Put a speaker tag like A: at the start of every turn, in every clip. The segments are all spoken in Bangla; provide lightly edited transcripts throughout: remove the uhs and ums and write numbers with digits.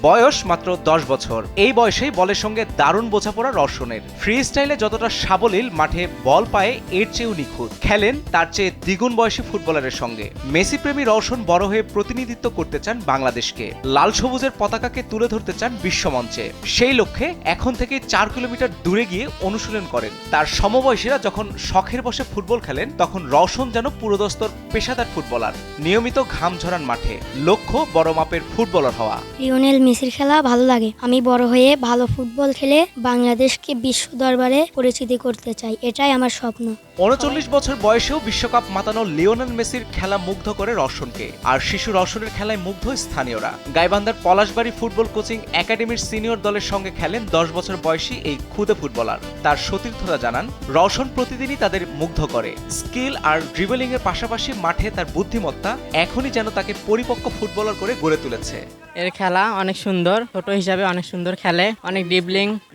A: বয়স মাত্র 10 বছর। এই বয়সেই বলের সঙ্গে দারুণ বোঝাপড়া রওশনের। ফ্রি স্টাইলে যতটা সাবলীল, মাঠে বল পায়ে এর চেয়েও নিখুঁত। খেলেন তার চেয়ে দ্বিগুণ বয়সী ফুটবলারের সঙ্গে। মেসি প্রেমী রওশন বড় হয়ে প্রতিনিধিত্ব করতে চান বাংলাদেশকে। লাল সবুজের পতাকাকে তুলে ধরতে চান বিশ্বমঞ্চে। সেই লক্ষ্যে এখন থেকে 4 কিলোমিটার দূরে গিয়ে অনুশীলন করেন। তার সমবয়সীরা যখন শখের বশে ফুটবল খেলেন, তখন রওশন যেন পুরোদস্তর পেশাদার ফুটবলার। নিয়মিত ঘাম ঝরান মাঠে, লক্ষ্য বড় মাপের ফুটবলার হওয়া।
B: লিওনেল মেসির খেলা ভালো লাগে। আমি বড় হয়ে ভালো ফুটবল খেলে বাংলাদেশকে বিশ্ব দরবারে পরিচিতি করতে চাই, এটাই আমার স্বপ্ন।
A: 39 বছর বয়সেও বিশ্বকাপ মাতানো লিওনেল মেসির খেলা মুগ্ধ করে রওশনকে। আর শিশু রওশনের খেলায় মুগ্ধ স্থানীয়রা। গাইবান্ধার পলাশবাড়ী ফুটবল কোচিং একাডেমির সিনিয়র দলের সঙ্গে খেলেন 10 বছর বয়সী এই ক্ষুদে ফুটবলার। তার সতীর্থরা জানান, রওশন প্রতিদিনই তাদের মুগ্ধ করে। স্কিল আর ড্রিবলিং এর পাশাপাশি মাঠে তার বুদ্ধিমত্তা এখনই যেন তাকে পরিপক্ক ফুটবলার করে গড়ে তুলেছে।
C: এর খেলা অনেক সুন্দর, ছোট হিসাবে অনেক সুন্দর খেলে। অনেক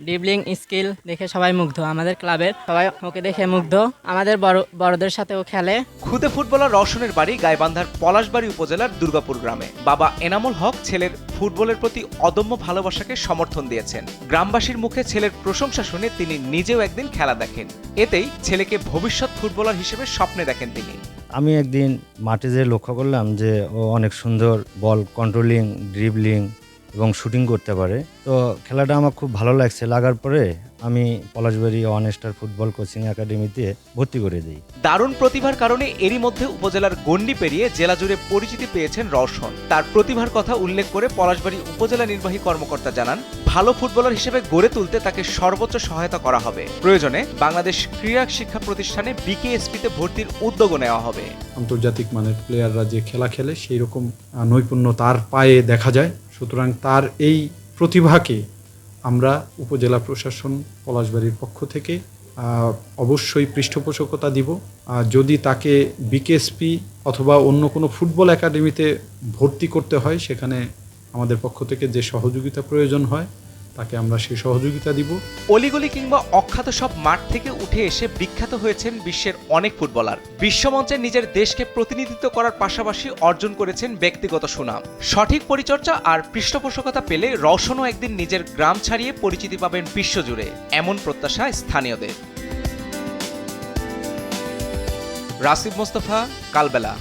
C: ড্রিবলিং স্কিল দেখে সবাই মুগ্ধ। আমাদের ক্লাবের সবাই ওকে দেখে মুগ্ধ। আমাদের বড়দের সাথেও খেলে।
A: ক্ষুদে ফুটবলার রওশনের বাড়ি গাইবান্ধার পলাশবাড়ী উপজেলার দুর্গাপুর গ্রামে। বাবা এনামুল হক ছেলের ফুটবলের প্রতি অদম্য ভালোবাসাকে সমর্থন দিয়েছেন। গ্রামবাসীর মুখে ছেলের প্রশংসা শুনে তিনি নিজেও একদিন খেলা দেখেন। এতেই ছেলেকে ভবিষ্যৎ ফুটবলার হিসেবে স্বপ্নে দেখেন তিনি।
D: আমি একদিন মাঠে যে লক্ষ্য করলাম যে ও অনেক সুন্দর বল কন্ট্রোলিং, ড্রিবলিং এবং শুটিং করতে পারে। তো খেলাটা আমার খুব ভালো লাগছে। লাগার পরে আমি Palashbari one star football coaching একাডেমিতে ভর্তি করে দিই।
A: দারুণ প্রতিভার কারণে এরই মধ্যে উপজেলার গণ্ডি পেরিয়ে জেলা জুড়ে পরিচিতি পেয়েছেন রওশন। তার প্রতিভার কথা উল্লেখ করে পলাশবাড়ী উপজেলা নির্বাহী কর্মকর্তা জানান, ভালো ফুটবলার হিসেবে গড়ে তুলতে তাকে সর্বোচ্চ সহায়তা করা হবে। প্রয়োজনে বাংলাদেশ ক্রীড়া শিক্ষা প্রতিষ্ঠানে বিকেএসপিতে ভর্তির উদ্যোগও নেওয়া হবে।
E: আন্তর্জাতিক মানের প্লেয়াররা যে খেলা খেলে সেই রকম নৈপুণ্য তার পায়ে দেখা যায়। সুতরাং তার এই প্রতিভাকে আমরা উপজেলা প্রশাসন পলাশবাড়ির পক্ষ থেকে অবশ্যই পৃষ্ঠপোষকতা দিব। যদি তাকে বিকেএসপি অথবা অন্য কোনো ফুটবল একাডেমিতে ভর্তি করতে হয়, সেখানে আমাদের পক্ষ থেকে যে সহযোগিতা প্রয়োজন হয় তাকে আমরা সেই সহযোগিতা দিব।
A: অলিগলি কিংবা অখ্যাত সব মাঠ থেকে উঠে এসে বিখ্যাত হয়েছেন বিশ্বের অনেক ফুটবলার। বিশ্বমঞ্চে নিজের দেশকে প্রতিনিধিত্ব করার পাশাপাশি অর্জন করেছেন ব্যক্তিগত সুনাম। সঠিক পরিচর্যা আর পৃষ্ঠপোষকতা পেলে রওশনও একদিন নিজের গ্রাম ছাড়িয়ে পরিচিতি পাবেন বিশ্বজুড়ে, এমন প্রত্যাশা স্থানীয়দের। রাসিব মোস্তফা, কালবেলা।